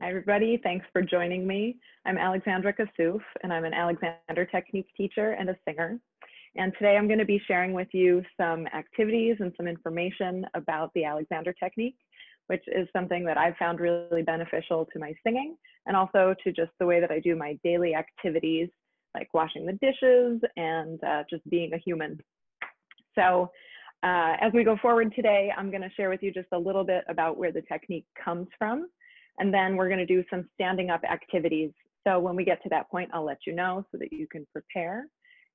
Hi, everybody. Thanks for joining me. I'm Alexandra Kassouf, and I'm an Alexander technique teacher and a singer. And today I'm going to be sharing with you some activities and some information about the Alexander technique, which is something that I've found really beneficial to my singing and also to just the way that I do my daily activities, like washing the dishes and just being a human. So as we go forward today, I'm going to share with you just a little bit about where the technique comes from. And then we're going to do some standing up activities. So when we get to that point, I'll let you know so that you can prepare.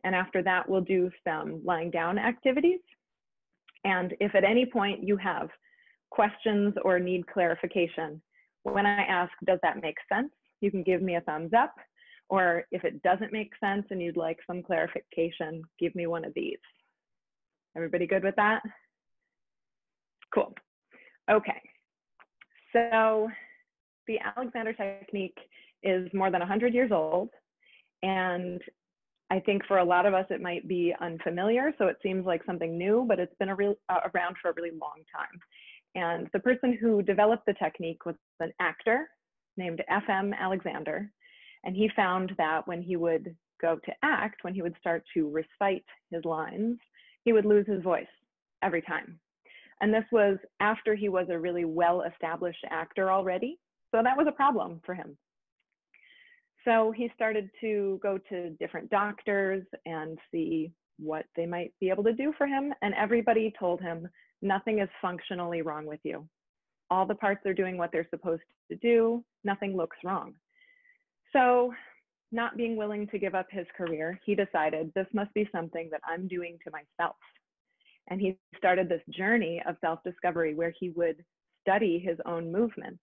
And after that, we'll do some lying down activities. And if at any point you have questions or need clarification, when I ask, does that make sense? You can give me a thumbs up. Or if it doesn't make sense and you'd like some clarification, give me one of these. Everybody good with that? Cool. Okay. So the Alexander technique is more than 100 years old. And I think for a lot of us, it might be unfamiliar. So it seems like something new, but it's been around for a really long time. And the person who developed the technique was an actor named F.M. Alexander. And he found that when he would go to act, when he would start to recite his lines, he would lose his voice every time. And this was after he was a really well-established actor already. So that was a problem for him. So he started to go to different doctors and see what they might be able to do for him. And everybody told him, nothing is functionally wrong with you. All the parts are doing what they're supposed to do. Nothing looks wrong. So not being willing to give up his career, he decided this must be something that I'm doing to myself. And he started this journey of self-discovery where he would study his own movement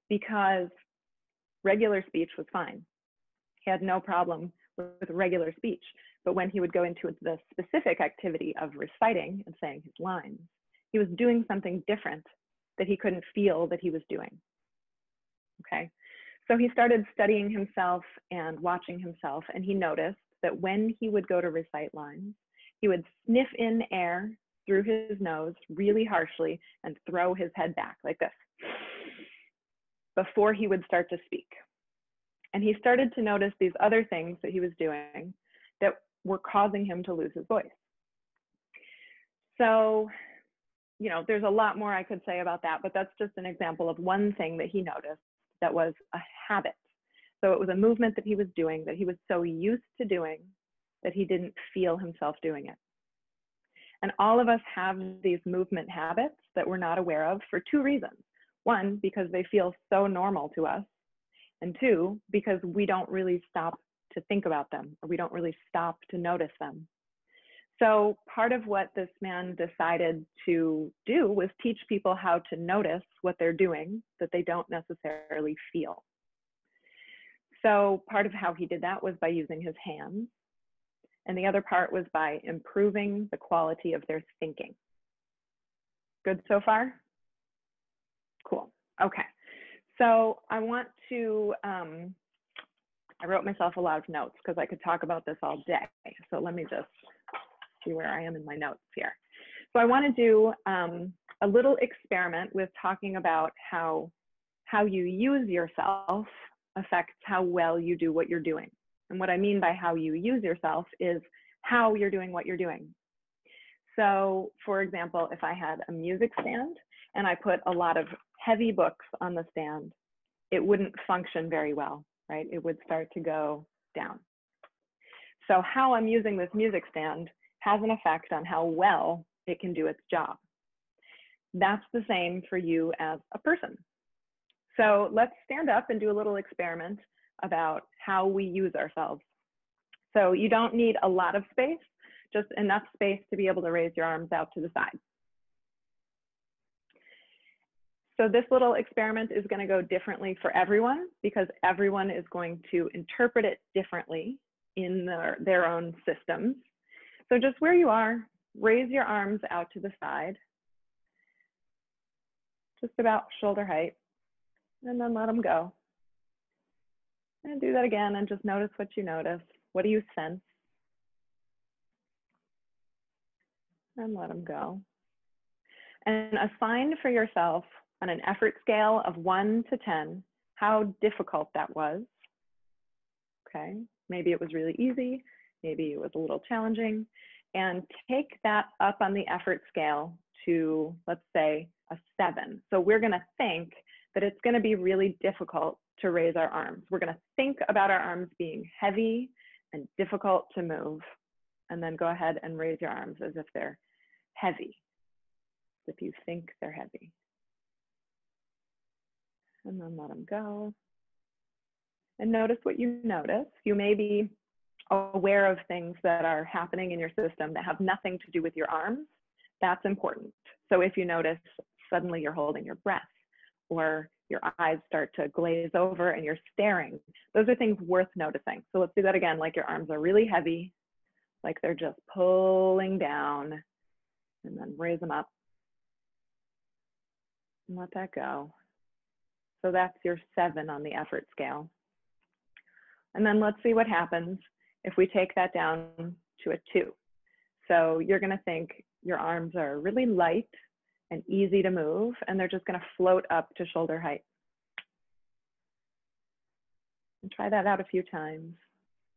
because regular speech was fine. He had no problem with regular speech. But when he would go into the specific activity of reciting and saying his lines, he was doing something different that he couldn't feel that he was doing. Okay. So he started studying himself and watching himself, and he noticed that when he would go to recite lines, he would sniff in air through his nose really harshly and throw his head back like this before he would start to speak. And he started to notice these other things that he was doing that were causing him to lose his voice. So, you know, there's a lot more I could say about that, but that's just an example of one thing that he noticed that was a habit. So it was a movement that he was doing that he was so used to doing that he didn't feel himself doing it. And all of us have these movement habits that we're not aware of for two reasons. One, because they feel so normal to us. And two, because we don't really stop to think about them, or we don't really stop to notice them. So part of what this man decided to do was teach people how to notice what they're doing that they don't necessarily feel. So part of how he did that was by using his hands. And the other part was by improving the quality of their thinking. Good so far? Cool. Okay. So I want to, I wrote myself a lot of notes because I could talk about this all day. So let me just see where I am in my notes here. So I want to do a little experiment with talking about how you use yourself affects how well you do what you're doing. And what I mean by how you use yourself is how you're doing what you're doing. So for example, if I had a music stand and I put a lot of heavy books on the stand, it wouldn't function very well, right? It would start to go down. So how I'm using this music stand has an effect on how well it can do its job. That's the same for you as a person. So let's stand up and do a little experiment about how we use ourselves. So you don't need a lot of space, just enough space to be able to raise your arms out to the side. So this little experiment is going to go differently for everyone because everyone is going to interpret it differently in their own systems. So just where you are, raise your arms out to the side, just about shoulder height, and then let them go. And do that again and just notice what you notice. What do you sense? And let them go. And assign for yourself on an effort scale of 1 to 10, how difficult that was. Okay, maybe it was really easy, maybe it was a little challenging, and take that up on the effort scale to, let's say, a 7. So we're going to think that it's going to be really difficult to raise our arms. We're going to think about our arms being heavy and difficult to move, and then go ahead and raise your arms as if they're heavy, if you think they're heavy. And then let them go. And notice what you notice. You may be aware of things that are happening in your system that have nothing to do with your arms. That's important. So if you notice suddenly you're holding your breath, or your eyes start to glaze over and you're staring, those are things worth noticing. So let's do that again, like your arms are really heavy, like they're just pulling down, and then raise them up and let that go. So that's your 7 on the effort scale. And then let's see what happens if we take that down to a 2. So you're going to think your arms are really light and easy to move, and they're just going to float up to shoulder height. And try that out a few times.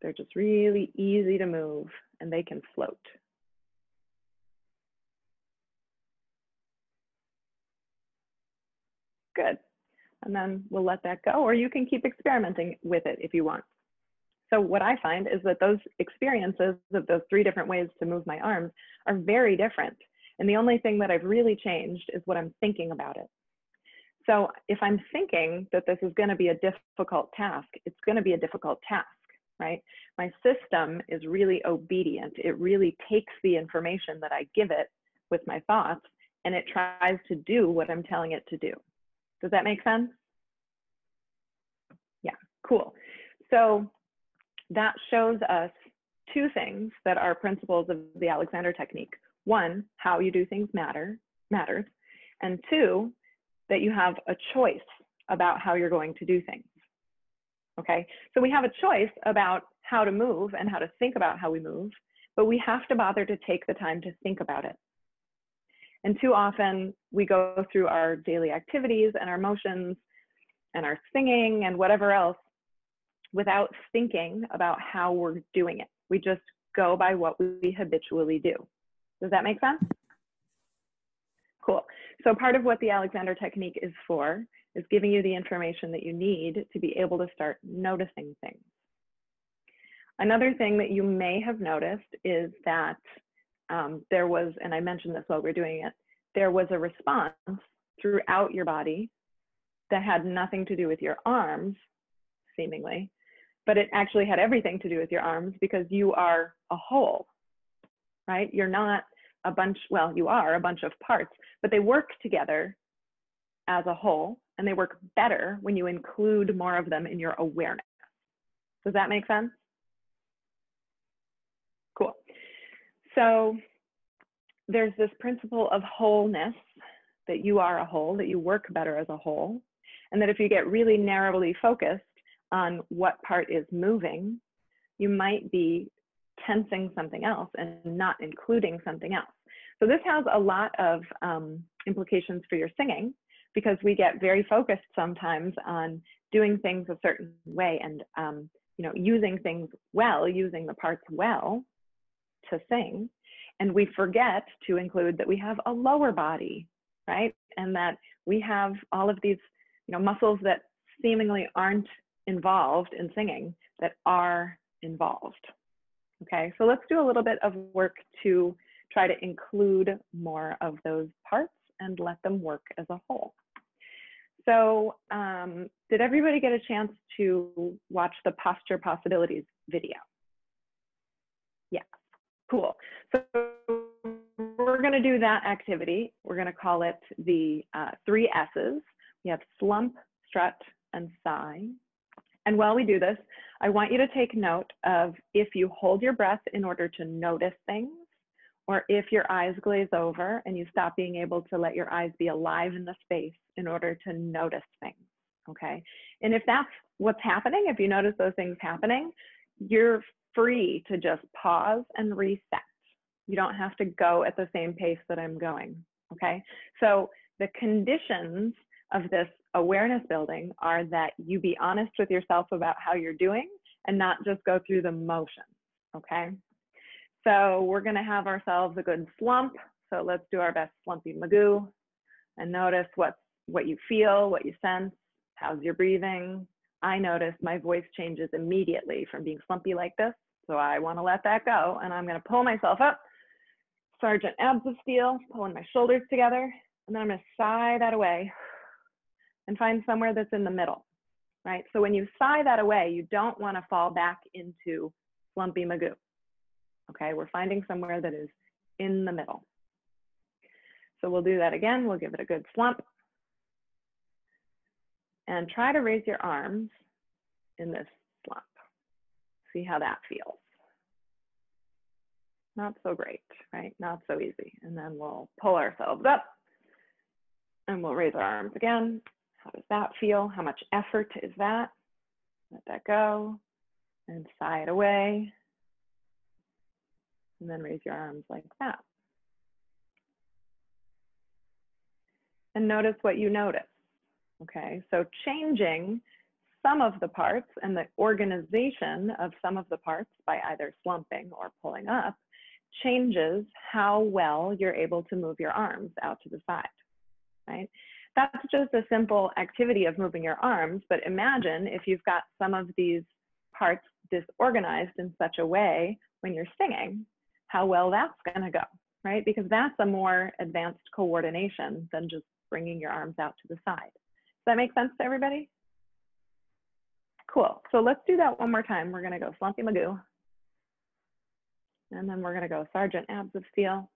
They're just really easy to move, and they can float. Good. And then we'll let that go, or you can keep experimenting with it if you want. So what I find is that those experiences of those 3 different ways to move my arms are very different. And the only thing that I've really changed is what I'm thinking about it. So if I'm thinking that this is going to be a difficult task, it's going to be a difficult task, right? My system is really obedient. It really takes the information that I give it with my thoughts, and it tries to do what I'm telling it to do. Does that make sense? Yeah, cool. So that shows us 2 things that are principles of the Alexandra technique. 1, how you do things matters. And 2, that you have a choice about how you're going to do things. Okay, so we have a choice about how to move and how to think about how we move, but we have to bother to take the time to think about it. And too often we go through our daily activities and our motions and our singing and whatever else without thinking about how we're doing it. We just go by what we habitually do. Does that make sense? Cool. So part of what the Alexandra technique is for is giving you the information that you need to be able to start noticing things. Another thing that you may have noticed is that there was, and I mentioned this while we were doing it, there was a response throughout your body that had nothing to do with your arms, seemingly, but it actually had everything to do with your arms because you are a whole, right? You're not a bunch, well, you are a bunch of parts, but they work together as a whole, and they work better when you include more of them in your awareness. Does that make sense? Cool. So there's this principle of wholeness, that you are a whole, that you work better as a whole, and that if you get really narrowly focused on what part is moving, you might be tensing something else and not including something else. So this has a lot of implications for your singing, because we get very focused sometimes on doing things a certain way and you know, using things well, using the parts well to sing, and we forget to include that we have a lower body, right? And that we have all of these, you know, muscles that seemingly aren't involved in singing that are involved. Okay, so let's do a little bit of work to try to include more of those parts and let them work as a whole. So did everybody get a chance to watch the Posture Possibilities video? Yeah, cool. So we're going to do that activity. We're going to call it the 3 S's. We have slump, strut, and sigh. And while we do this, I want you to take note of if you hold your breath in order to notice things, or if your eyes glaze over and you stop being able to let your eyes be alive in the space in order to notice things, okay? And if that's what's happening, if you notice those things happening, you're free to just pause and reset. You don't have to go at the same pace that I'm going, okay? So the conditions of this awareness building are that you be honest with yourself about how you're doing and not just go through the motions, okay? So we're gonna have ourselves a good slump. So let's do our best slumpy magoo and notice what you feel, what you sense, how's your breathing. I notice my voice changes immediately from being slumpy like this. So I wanna let that go and I'm gonna pull myself up, Sergeant abs of steel, pulling my shoulders together, and then I'm gonna sigh that away and find somewhere that's in the middle, right? So when you sigh that away, you don't wanna fall back into slumpy magoo, okay? We're finding somewhere that is in the middle. So we'll do that again. We'll give it a good slump. And try to raise your arms in this slump. See how that feels. Not so great, right? Not so easy. And then we'll pull ourselves up and we'll raise our arms again. How does that feel? How much effort is that? Let that go and sigh it away. And then raise your arms like that. And notice what you notice, okay? So changing some of the parts and the organization of some of the parts by either slumping or pulling up changes how well you're able to move your arms out to the side, right? That's just a simple activity of moving your arms, but imagine if you've got some of these parts disorganized in such a way when you're singing, how well that's gonna go, right? Because that's a more advanced coordination than just bringing your arms out to the side. Does that make sense to everybody? Cool, so let's do that one more time. We're gonna go slumpy magoo. And then we're gonna go Sergeant abs of steel.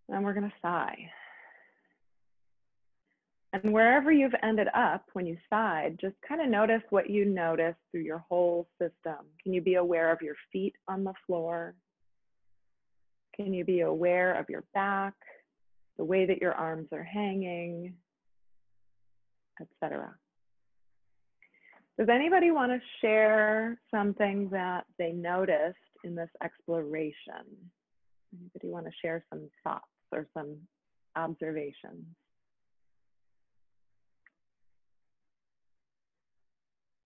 And we're gonna sigh. And wherever you've ended up when you sighed, just kind of notice what you notice through your whole system. Can you be aware of your feet on the floor? Can you be aware of your back, the way that your arms are hanging, etc.? Does anybody want to share something that they noticed in this exploration? Anybody want to share some thoughts or some observations?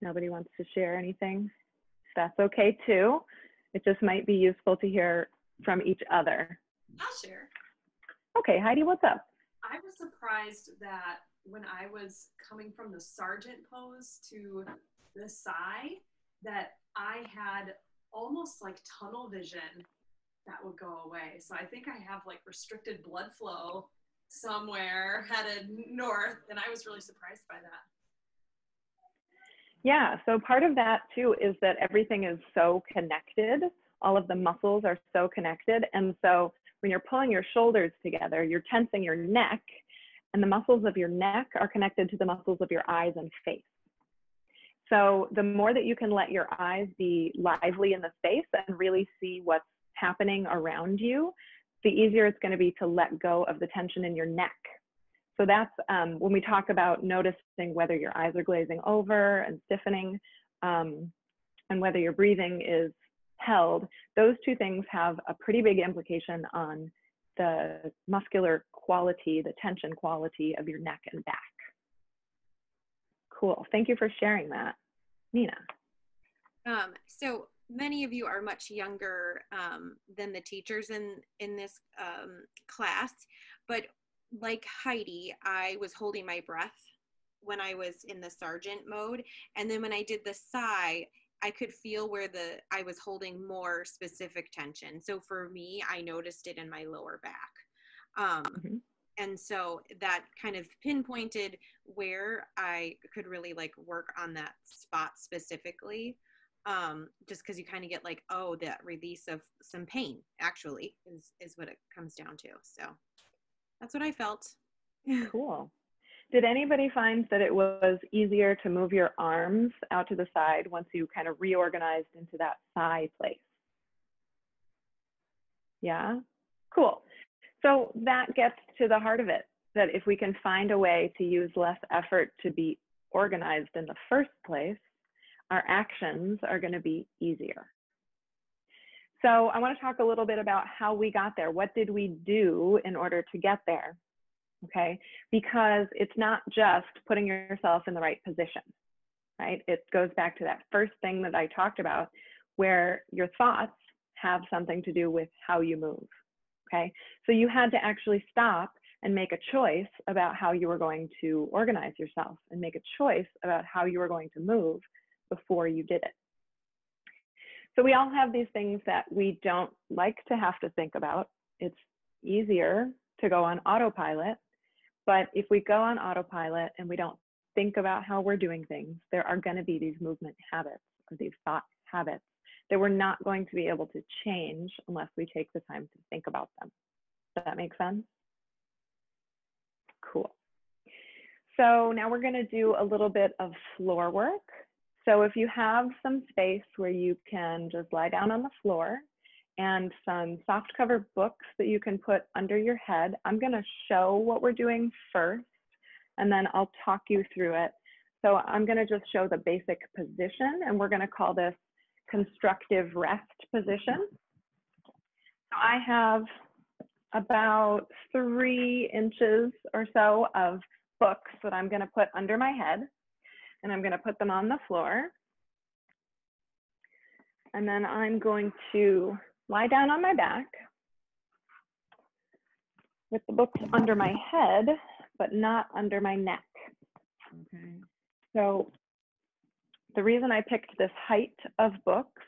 Nobody wants to share anything? That's okay too. It just might be useful to hear from each other. I'll share. Okay, Heidi, what's up? I was surprised that when I was coming from the sergeant pose to the sigh, that I had almost like tunnel vision that would go away. So I think I have like restricted blood flow somewhere headed north, and I was really surprised by that. Yeah, so part of that too is that everything is so connected. All of the muscles are so connected. And so when you're pulling your shoulders together, you're tensing your neck, and the muscles of your neck are connected to the muscles of your eyes and face. So the more that you can let your eyes be lively in the space and really see what's happening around you, the easier it's going to be to let go of the tension in your neck. So that's when we talk about noticing whether your eyes are glazing over and stiffening, and whether your breathing is held. Those two things have a pretty big implication on the muscular quality, the tension quality of your neck and back. Cool. Thank you for sharing that. Nina. So many of you are much younger than the teachers in this class, but like Heidi, I was holding my breath when I was in the sergeant mode. And then when I did the sigh, I could feel where I was holding more specific tension. So for me, I noticed it in my lower back. And so that kind of pinpointed where I could really like work on that spot specifically. Just because you kind of get like, oh, that release of some pain actually is what it comes down to. So that's what I felt. Cool. Did anybody find that it was easier to move your arms out to the side once you kind of reorganized into that sigh place? Yeah? Cool. So that gets to the heart of it, that if we can find a way to use less effort to be organized in the first place, our actions are going to be easier. So I want to talk a little bit about how we got there. What did we do in order to get there? okay? Because it's not just putting yourself in the right position, right? It goes back to that first thing that I talked about, where your thoughts have something to do with how you move, okay? So you had to actually stop and make a choice about how you were going to organize yourself and make a choice about how you were going to move before you did it. So we all have these things that we don't like to have to think about. It's easier to go on autopilot, but if we go on autopilot and we don't think about how we're doing things, there are going to be these movement habits or these thought habits that we're not going to be able to change unless we take the time to think about them. Does that make sense? Cool. So now we're going to do a little bit of floor work. So if you have some space where you can just lie down on the floor and some soft cover books that you can put under your head, I'm going to show what we're doing first, and then I'll talk you through it. So I'm going to just show the basic position, and we're going to call this constructive rest position. So I have about 3 inches or so of books that I'm going to put under my head, and I'm going to put them on the floor. And then I'm going to lie down on my back with the books under my head, but not under my neck. Okay. So the reason I picked this height of books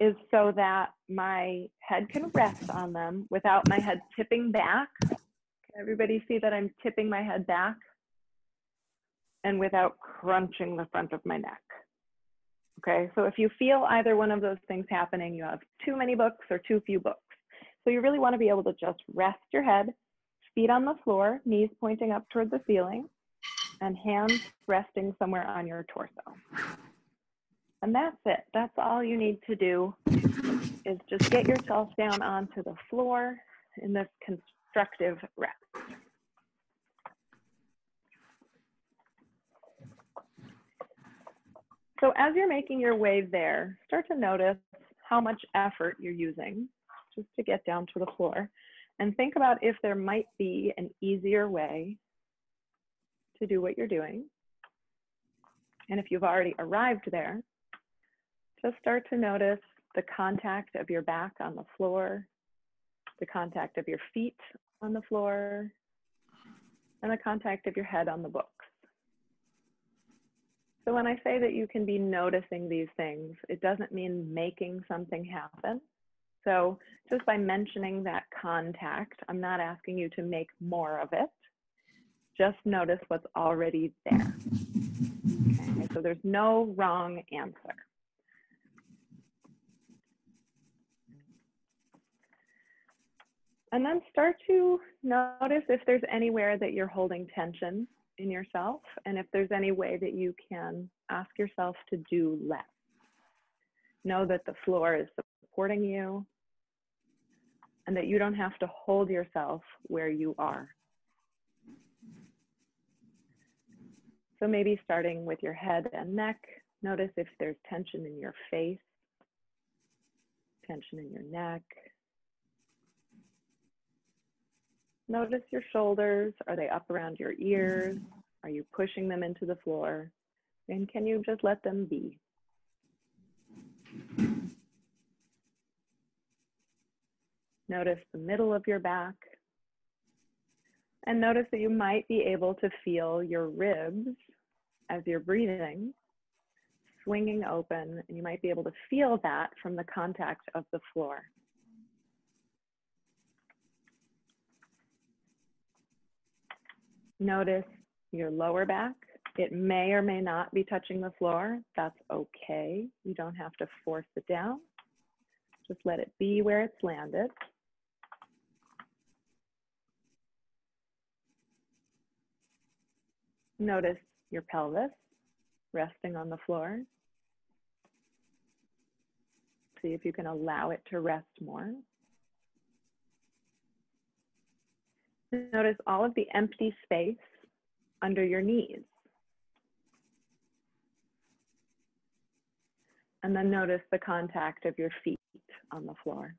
is so that my head can rest on them without my head tipping back. Can everybody see that I'm tipping my head back? And without crunching the front of my neck. Okay, so if you feel either one of those things happening, you have too many books or too few books. So you really want to be able to just rest your head, feet on the floor, knees pointing up toward the ceiling, and hands resting somewhere on your torso. And that's it. That's all you need to do, is just get yourself down onto the floor in this constructive rest. So as you're making your way there, start to notice how much effort you're using just to get down to the floor, and think about if there might be an easier way to do what you're doing. And if you've already arrived there, just start to notice the contact of your back on the floor, the contact of your feet on the floor, and the contact of your head on the books. So when I say that you can be noticing these things, it doesn't mean making something happen. So just by mentioning that contact, I'm not asking you to make more of it. Just notice what's already there. Okay, so there's no wrong answer. And then start to notice if there's anywhere that you're holding tension in yourself, and if there's any way that you can ask yourself to do less. Know that the floor is supporting you and that you don't have to hold yourself where you are. So maybe starting with your head and neck, notice if there's tension in your face, tension in your neck. Notice your shoulders. Are they up around your ears? Are you pushing them into the floor? And can you just let them be? Notice the middle of your back. And notice that you might be able to feel your ribs as you're breathing, swinging open, and you might be able to feel that from the contact of the floor. Notice your lower back. It may or may not be touching the floor. That's okay. You don't have to force it down. Just let it be where it's landed. Notice your pelvis resting on the floor. See if you can allow it to rest more. Notice all of the empty space under your knees. And then notice the contact of your feet on the floor.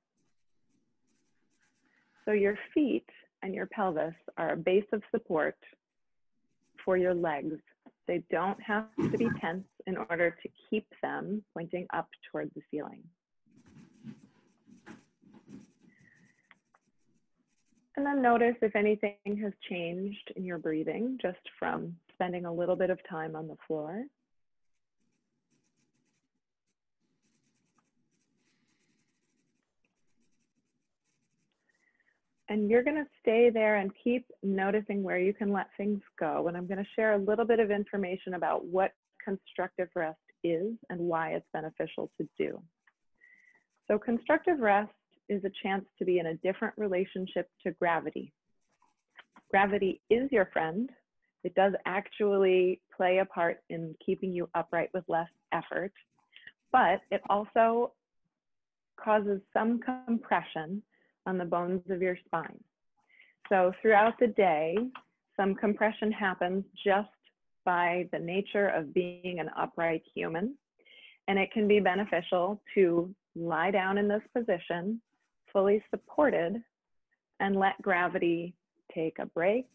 So your feet and your pelvis are a base of support for your legs. They don't have to be tense in order to keep them pointing up toward the ceiling. And then notice if anything has changed in your breathing just from spending a little bit of time on the floor. And you're going to stay there and keep noticing where you can let things go. And I'm going to share a little bit of information about what constructive rest is and why it's beneficial to do. So constructive rest is a chance to be in a different relationship to gravity. Gravity is your friend. It does actually play a part in keeping you upright with less effort, but it also causes some compression on the bones of your spine. So throughout the day, some compression happens just by the nature of being an upright human. And it can be beneficial to lie down in this position, fully supported, and let gravity take a break.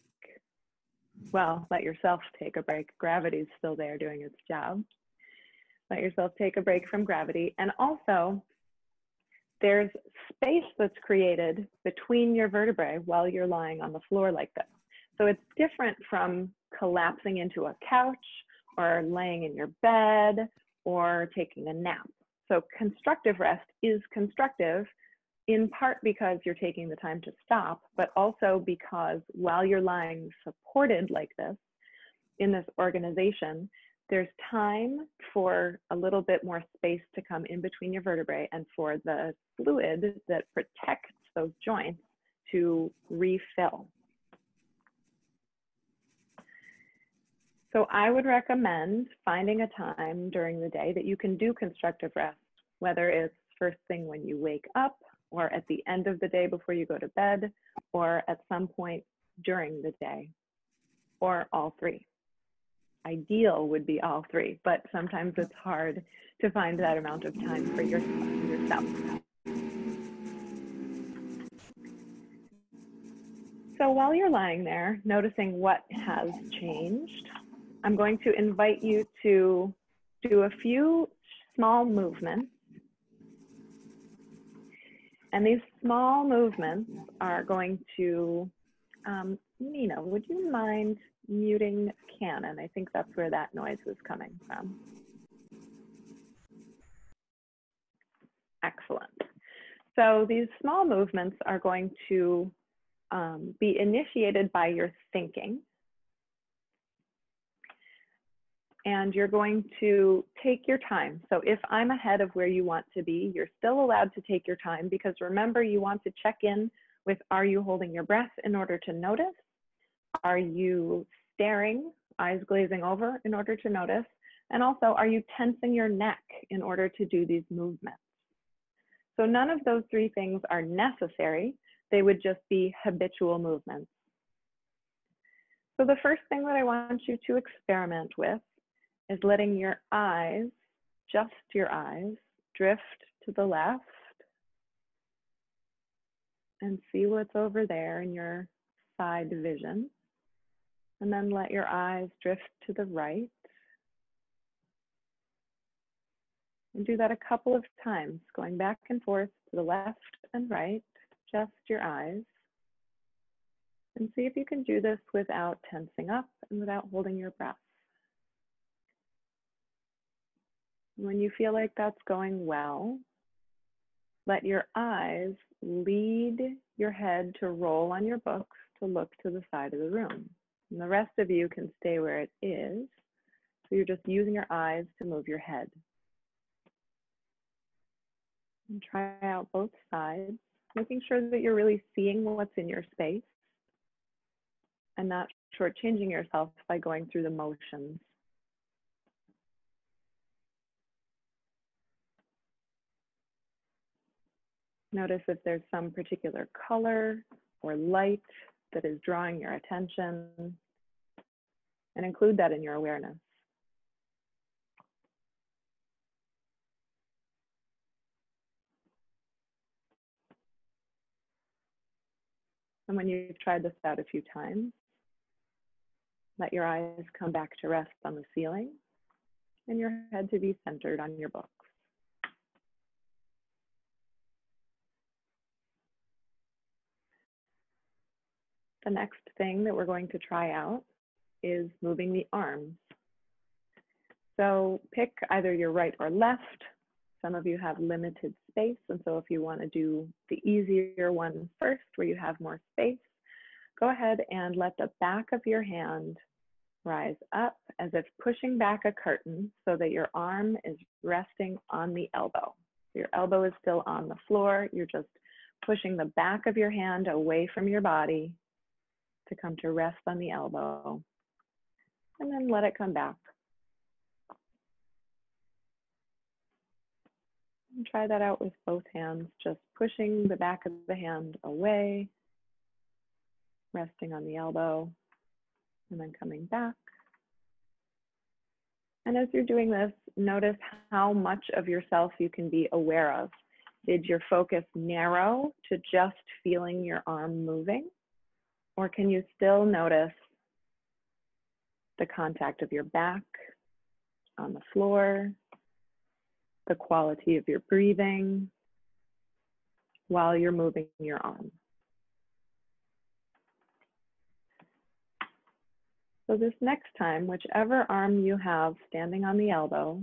Well, let yourself take a break. Gravity's still there doing its job. Let yourself take a break from gravity. And also, there's space that's created between your vertebrae while you're lying on the floor like this. So it's different from collapsing into a couch or laying in your bed or taking a nap. So constructive rest is constructive in part because you're taking the time to stop, but also because while you're lying supported like this in this organization, there's time for a little bit more space to come in between your vertebrae and for the fluid that protects those joints to refill. So I would recommend finding a time during the day that you can do constructive rest, whether it's first thing when you wake up or at the end of the day before you go to bed or at some point during the day or all three. Ideal would be all three, but sometimes it's hard to find that amount of time for yourself. So while you're lying there, noticing what has changed, I'm going to invite you to do a few small movements. And these small movements are going to, Nina, would you mind muting Canon? I think that's where that noise is coming from. Excellent. So these small movements are going to be initiated by your thinking. And you're going to take your time. So if I'm ahead of where you want to be, you're still allowed to take your time because remember, you want to check in with, are you holding your breath in order to notice? Are you staring, eyes glazing over in order to notice? And also, are you tensing your neck in order to do these movements? So none of those three things are necessary. They would just be habitual movements. So the first thing that I want you to experiment with is letting your eyes, just your eyes, drift to the left and see what's over there in your side vision. And then let your eyes drift to the right. And do that a couple of times, going back and forth to the left and right, just your eyes. And see if you can do this without tensing up and without holding your breath. When you feel like that's going well, let your eyes lead your head to roll on your books to look to the side of the room. And the rest of you can stay where it is. So you're just using your eyes to move your head. And try out both sides, making sure that you're really seeing what's in your space and not shortchanging yourself by going through the motions. Notice if there's some particular color or light that is drawing your attention, and include that in your awareness. And when you've tried this out a few times, let your eyes come back to rest on the ceiling and your head to be centered on your books. The next thing that we're going to try out is moving the arms. So pick either your right or left. Some of you have limited space, and so if you want to do the easier one first, where you have more space, go ahead and let the back of your hand rise up as if pushing back a curtain so that your arm is resting on the elbow. Your elbow is still on the floor. You're just pushing the back of your hand away from your body to come to rest on the elbow, and then let it come back. And try that out with both hands, just pushing the back of the hand away, resting on the elbow, and then coming back. And as you're doing this, notice how much of yourself you can be aware of. Did your focus narrow to just feeling your arm moving? Or can you still notice the contact of your back on the floor, the quality of your breathing while you're moving your arm? So this next time, whichever arm you have standing on the elbow,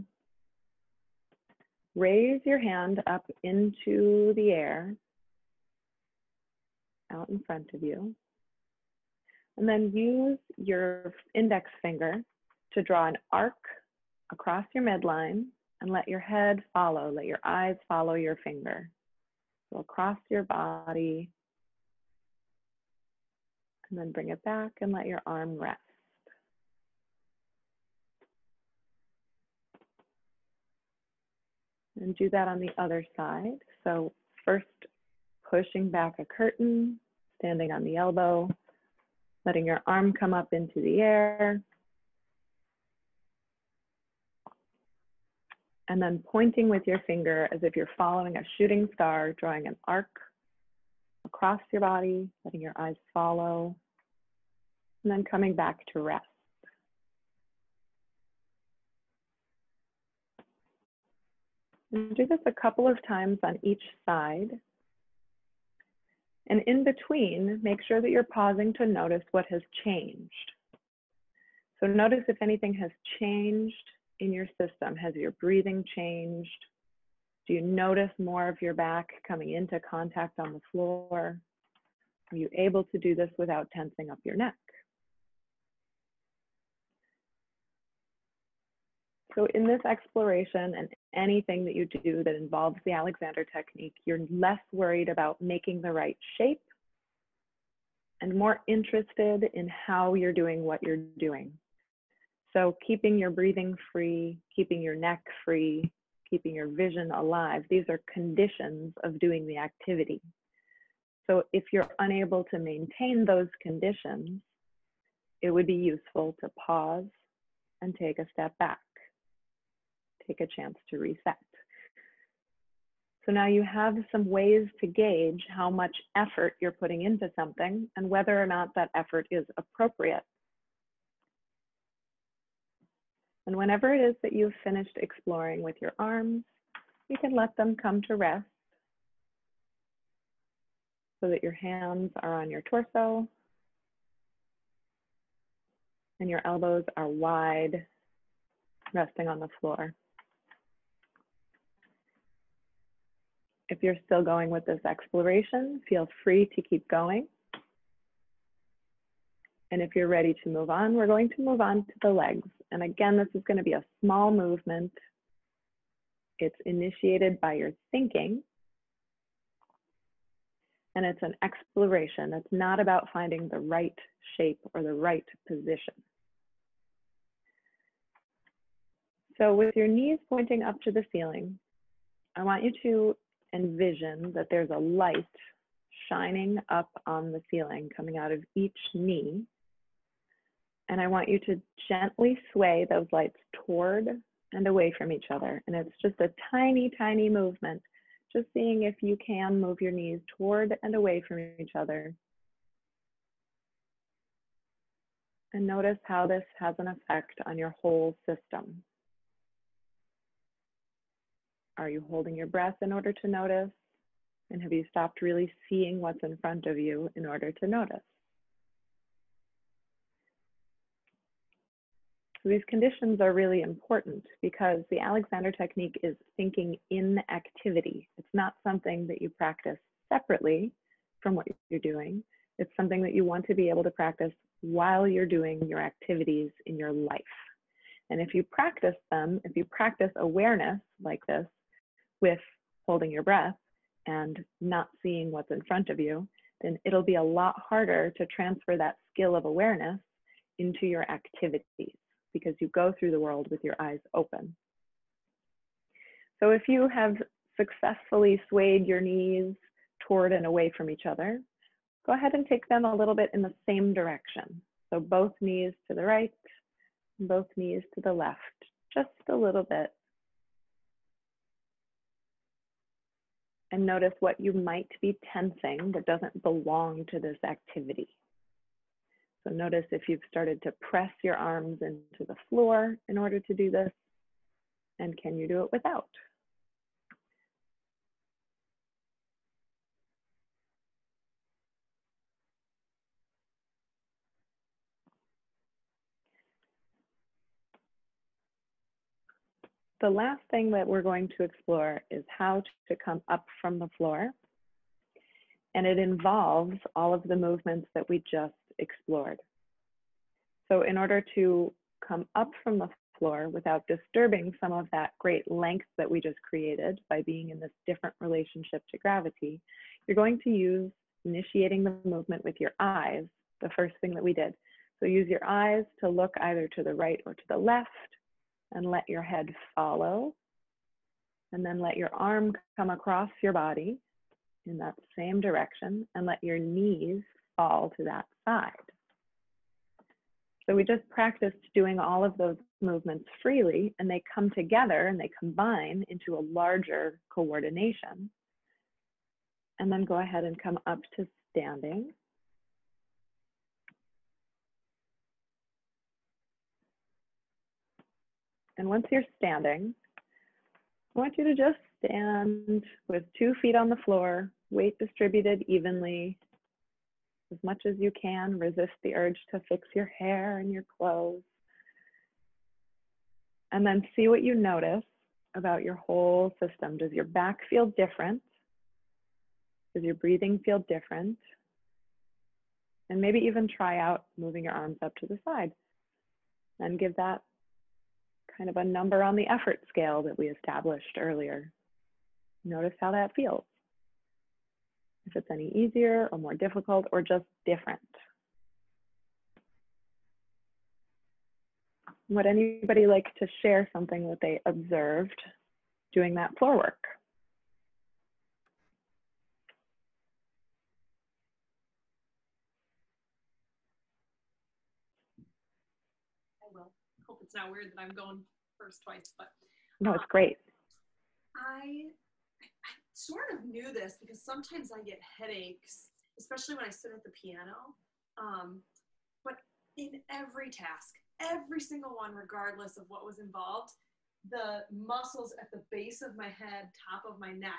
raise your hand up into the air, out in front of you, and then use your index finger to draw an arc across your midline and let your head follow, let your eyes follow your finger. So across your body, and then bring it back and let your arm rest. And do that on the other side. So first, pushing back a curtain, standing on the elbow, letting your arm come up into the air, and then pointing with your finger as if you're following a shooting star, drawing an arc across your body, letting your eyes follow, and then coming back to rest. And do this a couple of times on each side. And in between, make sure that you're pausing to notice what has changed. So notice if anything has changed in your system. Has your breathing changed? Do you notice more of your back coming into contact on the floor? Are you able to do this without tensing up your neck? So in this exploration and anything that you do that involves the Alexandra technique, you're less worried about making the right shape and more interested in how you're doing what you're doing. So keeping your breathing free, keeping your neck free, keeping your vision alive, these are conditions of doing the activity. So if you're unable to maintain those conditions, it would be useful to pause and take a step back. Take a chance to reset. So now you have some ways to gauge how much effort you're putting into something and whether or not that effort is appropriate. And whenever it is that you've finished exploring with your arms, you can let them come to rest so that your hands are on your torso and your elbows are wide, resting on the floor. If you're still going with this exploration, feel free to keep going. And if you're ready to move on, we're going to move on to the legs. And again, this is going to be a small movement. It's initiated by your thinking. And it's an exploration. It's not about finding the right shape or the right position. So with your knees pointing up to the ceiling, I want you to envision that there's a light shining up on the ceiling coming out of each knee. And I want you to gently sway those lights toward and away from each other. And it's just a tiny, tiny movement. Just seeing if you can move your knees toward and away from each other And notice how this has an effect on your whole system. Are you holding your breath in order to notice? And have you stopped really seeing what's in front of you in order to notice? So these conditions are really important because the Alexandra technique is thinking in activity. It's not something that you practice separately from what you're doing. It's something that you want to be able to practice while you're doing your activities in your life. And if you practice them, if you practice awareness like this with holding your breath and not seeing what's in front of you, then it'll be a lot harder to transfer that skill of awareness into your activities because you go through the world with your eyes open. So if you have successfully swayed your knees toward and away from each other, go ahead and take them a little bit in the same direction. So both knees to the right, both knees to the left, just a little bit. And notice what you might be tensing that doesn't belong to this activity. So notice if you've started to press your arms into the floor in order to do this, and can you do it without? The last thing that we're going to explore is how to come up from the floor. And it involves all of the movements that we just explored. So in order to come up from the floor without disturbing some of that great length that we just created by being in this different relationship to gravity, you're going to use initiating the movement with your eyes, the first thing that we did. So use your eyes to look either to the right or to the left, and let your head follow, and then let your arm come across your body in that same direction, and let your knees fall to that side. So we just practiced doing all of those movements freely, and they come together and they combine into a larger coordination. And then go ahead and come up to standing. And once you're standing, I want you to just stand with 2 feet on the floor, weight distributed evenly, as much as you can. Resist the urge to fix your hair and your clothes. And then see what you notice about your whole system. Does your back feel different? Does your breathing feel different? And maybe even try out moving your arms up to the side and give that kind of a number on the effort scale that we established earlier. Notice how that feels. If it's any easier or more difficult or just different. Would anybody like to share something that they observed doing that floor work? I will. Hope it's not weird that I'm going first twice, but No, it's great. I sort of knew this because sometimes I get headaches, especially when I sit at the piano. But in every task, every single one, regardless of what was involved, the muscles at the base of my head, top of my neck,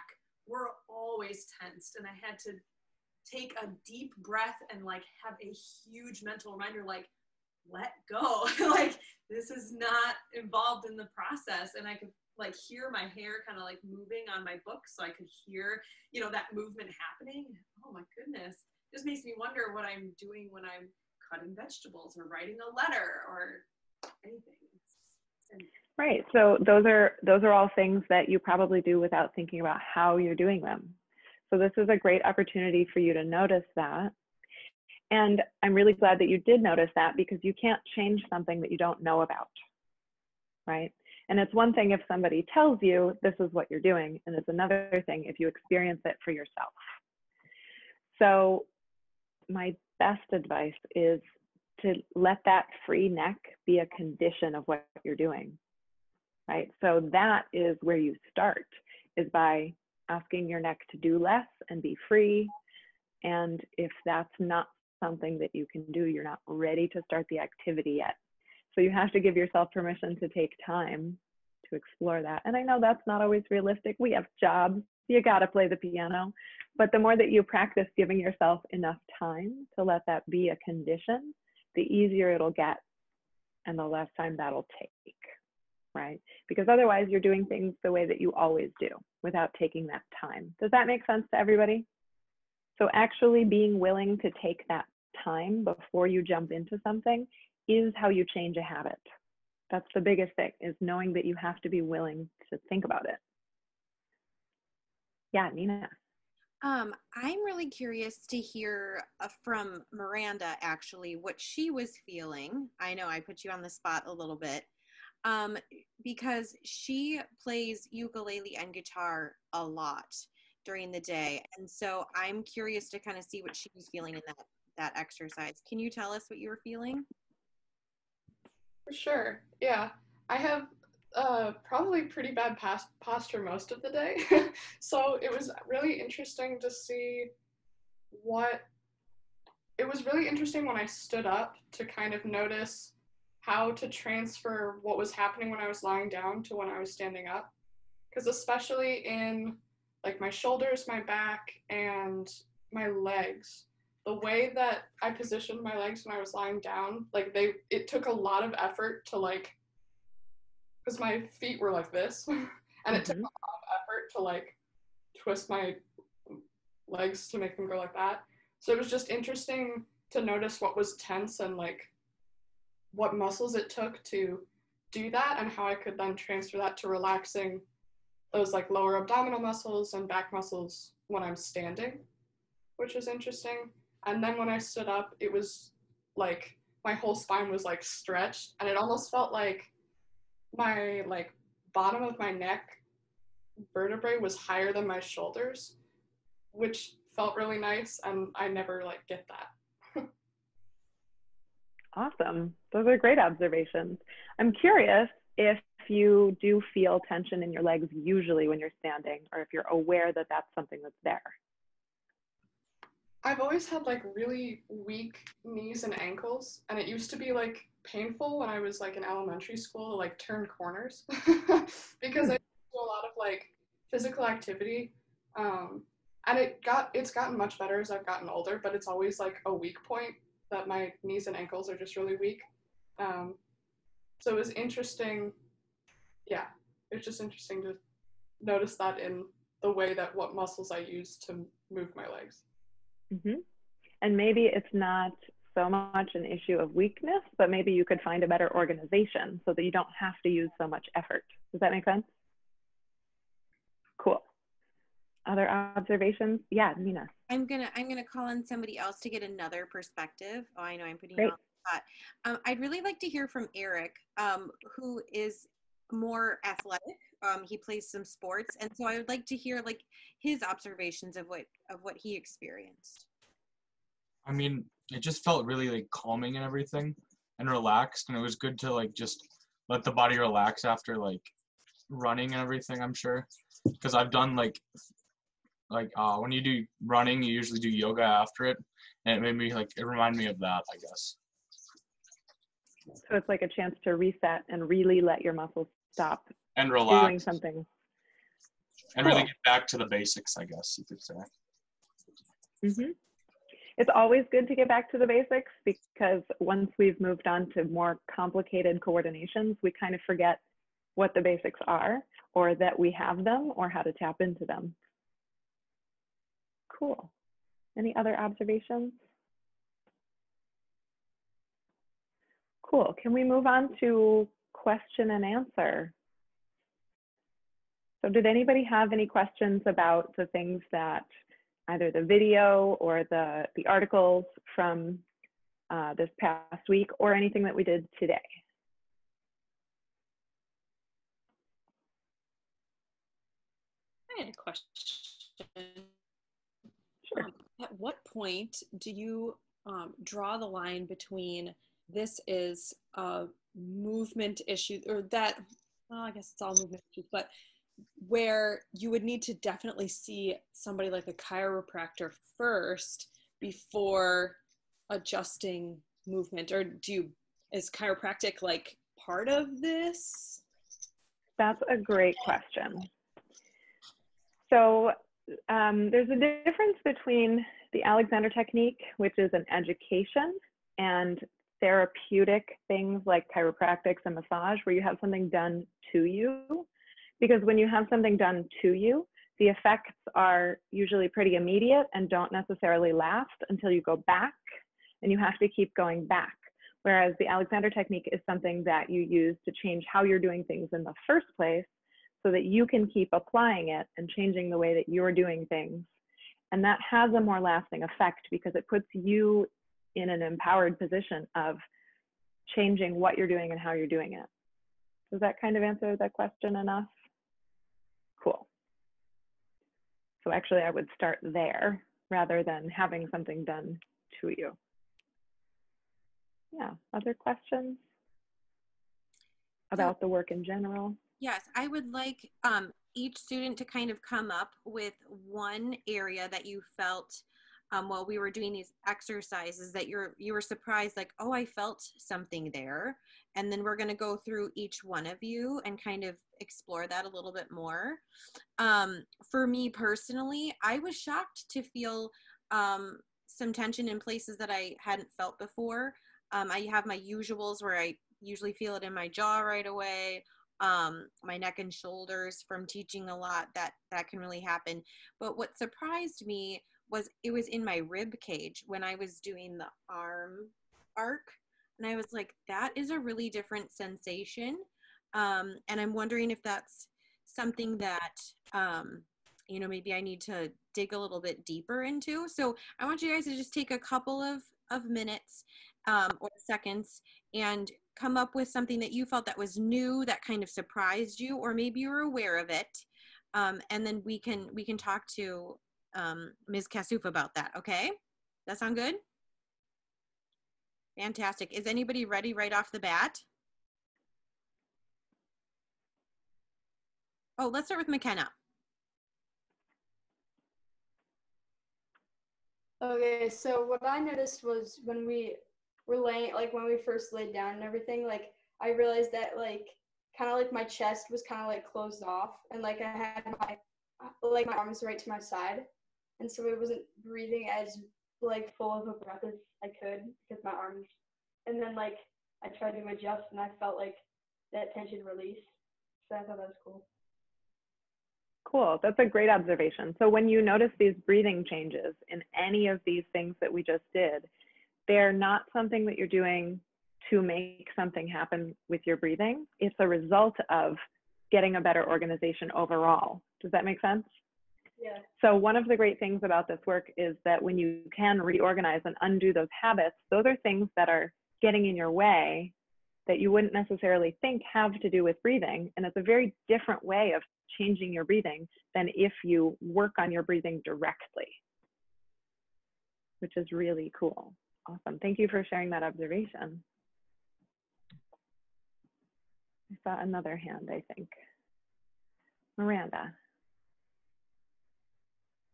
were always tensed. And I had to take a deep breath and like have a huge mental reminder, like, let go. Like, this is not involved in the process. And I could like hear my hair kind of like moving on my book, so I could hear, you know, that movement happening. Oh my goodness. This makes me wonder what I'm doing when I'm cutting vegetables or writing a letter or anything. Right. So those are all things that you probably do without thinking about how you're doing them. So this is a great opportunity for you to notice that. And I'm really glad that you did notice that, because you can't change something that you don't know about, right? And it's one thing if somebody tells you this is what you're doing, and it's another thing if you experience it for yourself. So my best advice is to let that free neck be a condition of what you're doing, right? So that is where you start, is by asking your neck to do less and be free. And if that's not something that you can do. You're not ready to start the activity yet. So you have to give yourself permission to take time to explore that. And I know that's not always realistic. We have jobs, you gotta play the piano. But the more that you practice giving yourself enough time to let that be a condition, the easier it'll get and the less time that'll take, right? Because otherwise you're doing things the way that you always do without taking that time. Does that make sense to everybody? So actually being willing to take that time before you jump into something is how you change a habit. That's the biggest thing, is knowing that you have to be willing to think about it. Yeah, Nina. I'm really curious to hear from Miranda, actually, what she was feeling. I know I put you on the spot a little bit, because she plays ukulele and guitar a lot during the day. And so I'm curious to kind of see what she was feeling in that exercise. Can you tell us what you were feeling? For sure. Yeah. I have probably pretty bad posture most of the day. So it was really interesting to see it was really interesting when I stood up to kind of notice how to transfer what was happening when I was lying down to when I was standing up. Because especially in like my shoulders, my back, and my legs, the way that I positioned my legs when I was lying down, like it took a lot of effort to like, because my feet were like this, and it took a lot of effort to like twist my legs to make them go like that. So it was just interesting to notice what was tense and like what muscles it took to do that, and how I could then transfer that to relaxing those like lower abdominal muscles and back muscles when I'm standing, which was interesting. And then when I stood up, it was like my whole spine was like stretched, and it almost felt like my like bottom of my neck vertebrae was higher than my shoulders, which felt really nice, and I never like get that. Awesome. Those are great observations. I'm curious if you do feel tension in your legs usually when you're standing, or if you're aware that that's something that's there. I've always had like really weak knees and ankles, and it used to be like painful when I was like in elementary school to like turn corners because I do a lot of like physical activity, and it's gotten much better as I've gotten older, but it's always like a weak point that my knees and ankles are just really weak. So it was interesting. Yeah, it was just interesting to notice that in the way that what muscles I use to move my legs. Mm-hmm. And maybe it's not so much an issue of weakness, but maybe you could find a better organization so that you don't have to use so much effort. Does that make sense? Cool. Other observations? Yeah, Nina. I'm gonna call on somebody else to get another perspective. Oh, I know I'm putting Great. you on the spot. I'd really like to hear from Eric, who is more athletic. He plays some sports, and so I would like to hear like his observations of what he experienced. I mean, it just felt really like calming and everything, and relaxed, and it was good to like just let the body relax after like running and everything. I'm sure, because I've done like when you do running, you usually do yoga after it, and it reminded me of that, I guess. So it's like a chance to reset and really let your muscles stop and relax, doing something, and really get back to the basics, I guess you could say. Mm-hmm. It's always good to get back to the basics, because once we've moved on to more complicated coordinations, we kind of forget what the basics are, or that we have them, or how to tap into them. Cool. Any other observations? Cool. Can we move on to question and answer? So did anybody have any questions about the things that either the video or the articles from this past week, or anything that we did today? I had a question. Sure. At what point do you draw the line between this is a movement issue, or that, well, I guess it's all movement issues, but where you would need to definitely see somebody like a chiropractor first before adjusting movement, or is chiropractic like part of this? That's a great question. So there's a difference between the Alexandra technique, which is an education, and therapeutic things like chiropractics and massage, where you have something done to you. Because when you have something done to you, the effects are usually pretty immediate and don't necessarily last until you go back, and you have to keep going back. Whereas the Alexandra technique is something that you use to change how you're doing things in the first place, so that you can keep applying it and changing the way that you're doing things. And that has a more lasting effect because it puts you in an empowered position of changing what you're doing and how you're doing it. Does that kind of answer that question enough? Cool. So actually I would start there rather than having something done to you. Yeah, other questions about the work in general? Yes, I would like each student to kind of come up with one area that you felt while we were doing these exercises that you were surprised, like, oh, I felt something there. And then we're going to go through each one of you and kind of explore that a little bit more. For me personally, I was shocked to feel some tension in places that I hadn't felt before. I have my usuals where I usually feel it in my jaw right away. My neck and shoulders from teaching a lot, that can really happen. But what surprised me was it was in my rib cage when I was doing the arm arc, and I was like, that is a really different sensation. And I'm wondering if that's something that maybe I need to dig a little bit deeper into. So I want you guys to just take a couple of minutes or seconds and come up with something that you felt that was new, that kind of surprised you, or maybe you were aware of it. And then we can talk to Ms. Kassouf about that. Okay, that sound good? Fantastic. Is anybody ready right off the bat? Oh, let's start with McKenna. Okay, so what I noticed was when we were laying, like when we first laid down and everything, like I realized that like kind of like my chest was kind of like closed off, and like I had my arms right to my side, and so I wasn't breathing as like full of a breath as I could because my arms, and then like I tried to adjust and I felt like that tension release, so I thought that was cool. Cool, that's a great observation. So when you notice these breathing changes in any of these things that we just did, they're not something that you're doing to make something happen with your breathing. It's a result of getting a better organization overall. Does that make sense? Yeah. So one of the great things about this work is that when you can reorganize and undo those habits, those are things that are getting in your way that you wouldn't necessarily think have to do with breathing. And it's a very different way of changing your breathing than if you work on your breathing directly, which is really cool. Awesome. Thank you for sharing that observation. I saw another hand, I think. Miranda.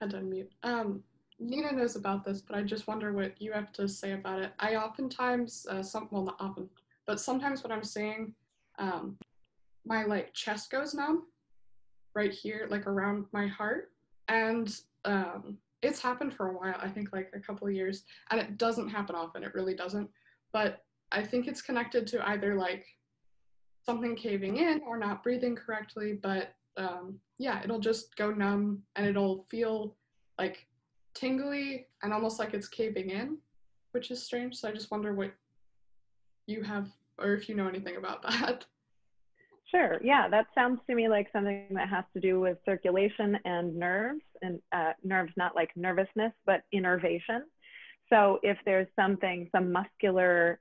And unmute. Nina knows about this, but I just wonder what you have to say about it. I oftentimes, well, not often, but sometimes when I'm saying, my like chest goes numb right here, like around my heart. And it's happened for a while, I think like a couple of years, and it doesn't happen often, it really doesn't. But I think it's connected to either like something caving in or not breathing correctly, but yeah, it'll just go numb and it'll feel like tingly and almost like it's caving in, which is strange. So I just wonder what you have, or if you know anything about that. Sure, yeah, that sounds to me like something that has to do with circulation and nerves, and nerves not like nervousness, but innervation. So if there's something, some muscular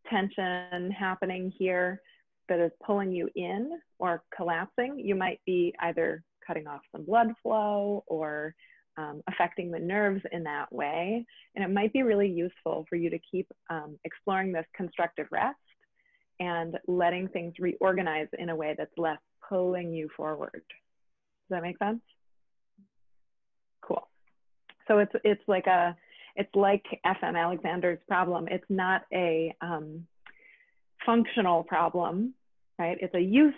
tension happening here that is pulling you in or collapsing, you might be either cutting off some blood flow or affecting the nerves in that way. And it might be really useful for you to keep exploring this constructive rest and letting things reorganize in a way that's less pulling you forward. Does that make sense? Cool. So it's like It's like FM Alexander's problem. It's not a functional problem, right? It's a youth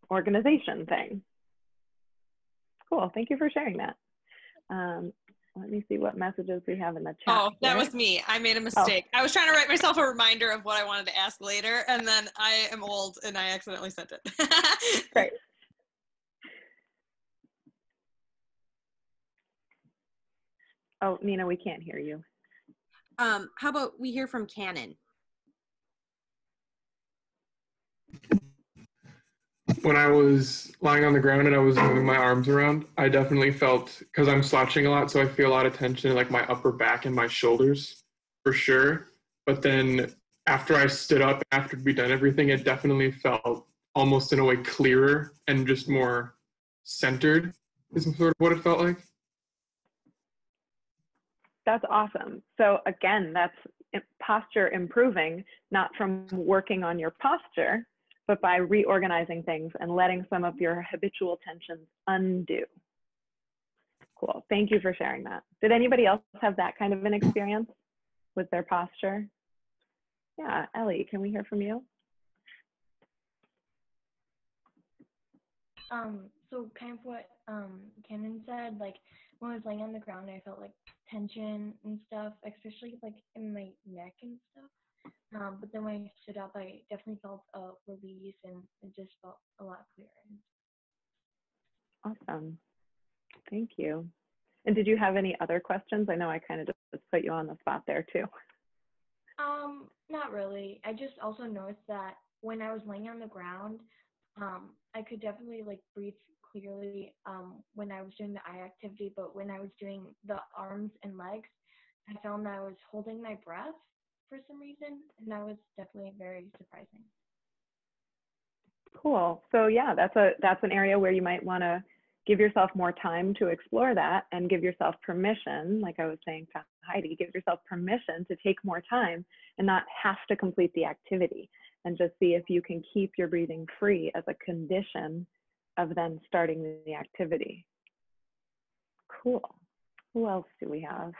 organization thing. Cool, thank you for sharing that. Let me see what messages we have in the chat. Oh, that here. was me. I made a mistake. I was trying to write myself a reminder of what I wanted to ask later, and then I am old and I accidentally sent it. Great. Oh, Nina, we can't hear you. How about we hear from Cannon? When I was lying on the ground and I was moving my arms around, I definitely felt, because I'm slouching a lot, so I feel a lot of tension in like my upper back and my shoulders for sure. But then after I stood up, after we'd done everything, it definitely felt almost in a way clearer and just more centered is sort of what it felt like. That's awesome. So again, that's posture improving, not from working on your posture, but by reorganizing things and letting some of your habitual tensions undo. Cool, thank you for sharing that. Did anybody else have that kind of an experience with their posture? Yeah, Ellie, can we hear from you? So kind of what Cannon said, like when I was laying on the ground, I felt like tension and stuff, especially like in my neck and stuff. But then when I stood up, I definitely felt a release and it just felt a lot clearer. Awesome, thank you. And did you have any other questions? I know I kind of just put you on the spot there too. Not really. I just also noticed that when I was laying on the ground, I could definitely like breathe clearly when I was doing the eye activity, but when I was doing the arms and legs, I found that I was holding my breath for some reason, and that was definitely very surprising. Cool. So yeah, that's an area where you might want to give yourself more time to explore that and give yourself permission, like I was saying to Heidi, give yourself permission to take more time and not have to complete the activity, and just see if you can keep your breathing free as a condition of then starting the activity. Cool. Who else do we have?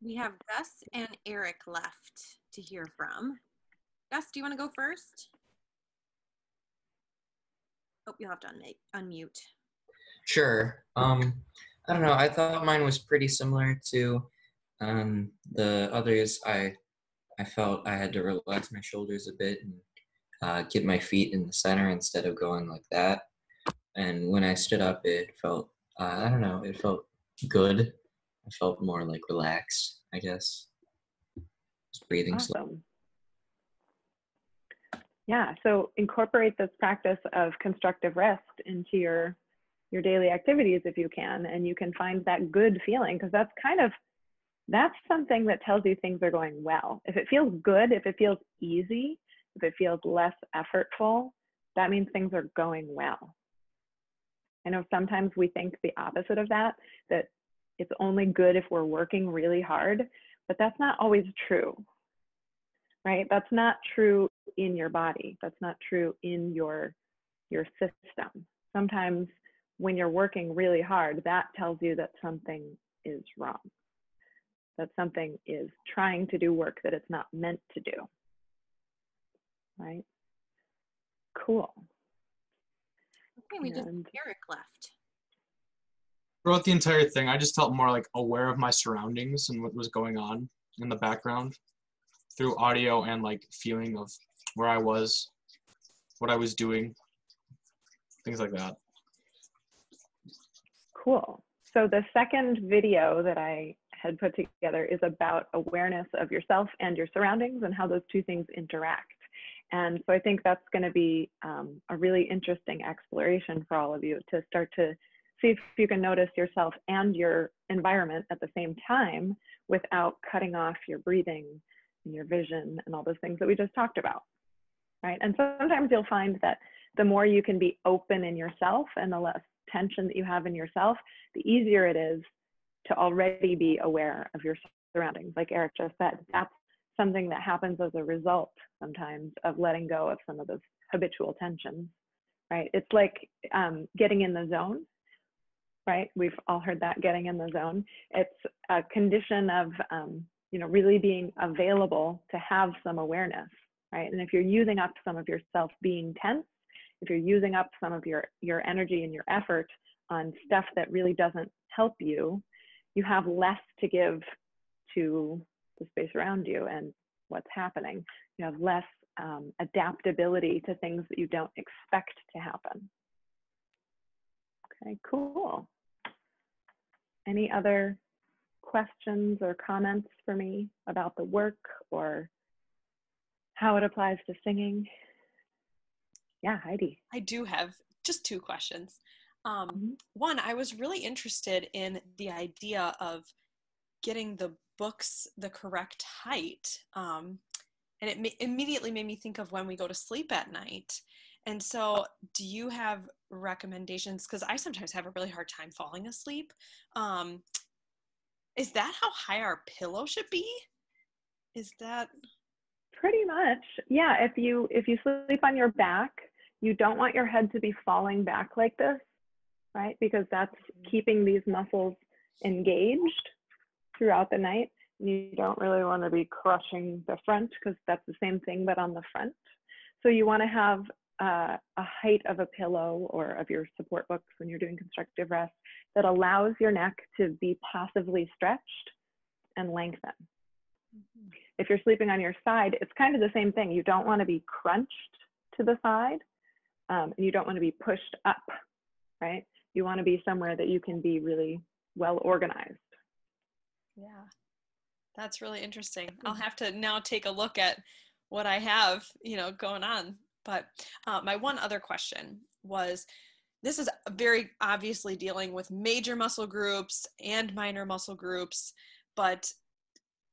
We have Gus and Eric left to hear from. Gus, do you want to go first? Oh, you'll have to unmute. Sure. I don't know. I thought mine was pretty similar to the others. I felt I had to relax my shoulders a bit and get my feet in the center instead of going like that. And when I stood up, it felt, I don't know, it felt good. I felt more like relaxed, I guess. Just breathing slow. Awesome. Yeah, so incorporate this practice of constructive rest into your daily activities if you can, and you can find that good feeling, because that's something that tells you things are going well. If it feels good, if it feels easy, if it feels less effortful, that means things are going well. I know sometimes we think the opposite of that it's only good if we're working really hard, but that's not always true, right? That's not true in your body. That's not true in your system. Sometimes when you're working really hard, that tells you that something is wrong, that something is trying to do work that it's not meant to do, right? Cool. Okay, we just Eric left. Throughout the entire thing, I just felt more like aware of my surroundings and what was going on in the background through audio and like feeling of where I was, what I was doing, things like that. Cool. So the second video that I had put together is about awareness of yourself and your surroundings and how those two things interact. And so I think that's going to be a really interesting exploration for all of you to start to see if you can notice yourself and your environment at the same time without cutting off your breathing and your vision and all those things that we just talked about, right? And sometimes you'll find that the more you can be open in yourself and the less tension that you have in yourself, the easier it is to already be aware of your surroundings. Like Eric just said, that's something that happens as a result sometimes of letting go of some of those habitual tensions, right? It's like getting in the zone. right? We've all heard that, getting in the zone. It's a condition of, really being available to have some awareness, right? And if you're using up some of yourself being tense, if you're using up some of your energy and your effort on stuff that really doesn't help you, you have less to give to the space around you and what's happening. You have less adaptability to things that you don't expect to happen. Okay, cool. Any other questions or comments for me about the work or how it applies to singing? Yeah, Heidi. I do have just 2 questions. One, I was really interested in the idea of getting the books the correct height. And it immediately made me think of when we go to sleep at night. And so do you have recommendations? Because I sometimes have a really hard time falling asleep. Is that how high our pillow should be? Is that? Pretty much, yeah. If you sleep on your back, you don't want your head to be falling back like this, right? Because that's keeping these muscles engaged throughout the night. You don't really want to be crushing the front because that's the same thing, but on the front. So you want to have a height of a pillow or of your support books when you're doing constructive rest that allows your neck to be passively stretched and lengthen. If you're sleeping on your side, it's kind of the same thing. You don't want to be crunched to the side, and you don't want to be pushed up, right? You want to be somewhere that you can be really well organized. Yeah, that's really interesting. I'll have to now take a look at what I have, going on. But my one other question was, this is very obviously dealing with major muscle groups and minor muscle groups, but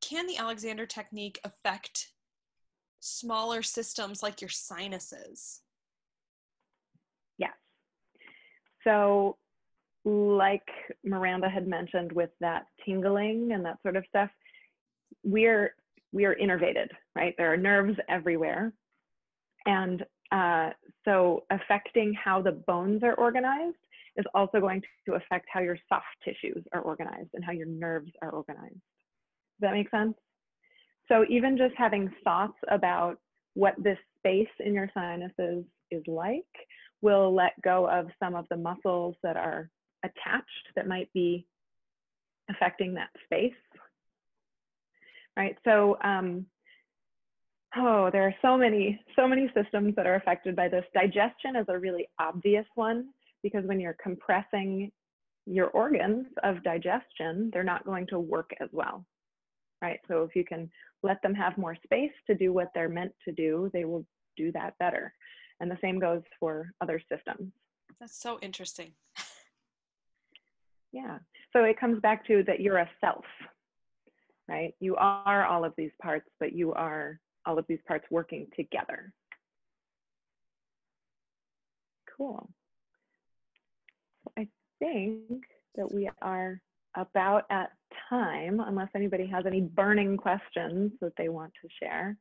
can the Alexander technique affect smaller systems like your sinuses? Yes. So like Miranda had mentioned with that tingling and that sort of stuff, we are innervated, right? There are nerves everywhere. And so affecting how the bones are organized is also going to affect how your soft tissues are organized and how your nerves are organized. Does that make sense? So even just having thoughts about what this space in your sinuses is like will let go of some of the muscles that are attached that might be affecting that space, right? So, there are so many systems that are affected by this. Digestion is a really obvious one because when you're compressing your organs of digestion, they're not going to work as well, right? So if you can let them have more space to do what they're meant to do, they will do that better. And the same goes for other systems. That's so interesting. Yeah, so it comes back to that you're a self, right? You are all of these parts, but you are all of these parts working together. Cool. I think that we are about at time, unless anybody has any burning questions that they want to share.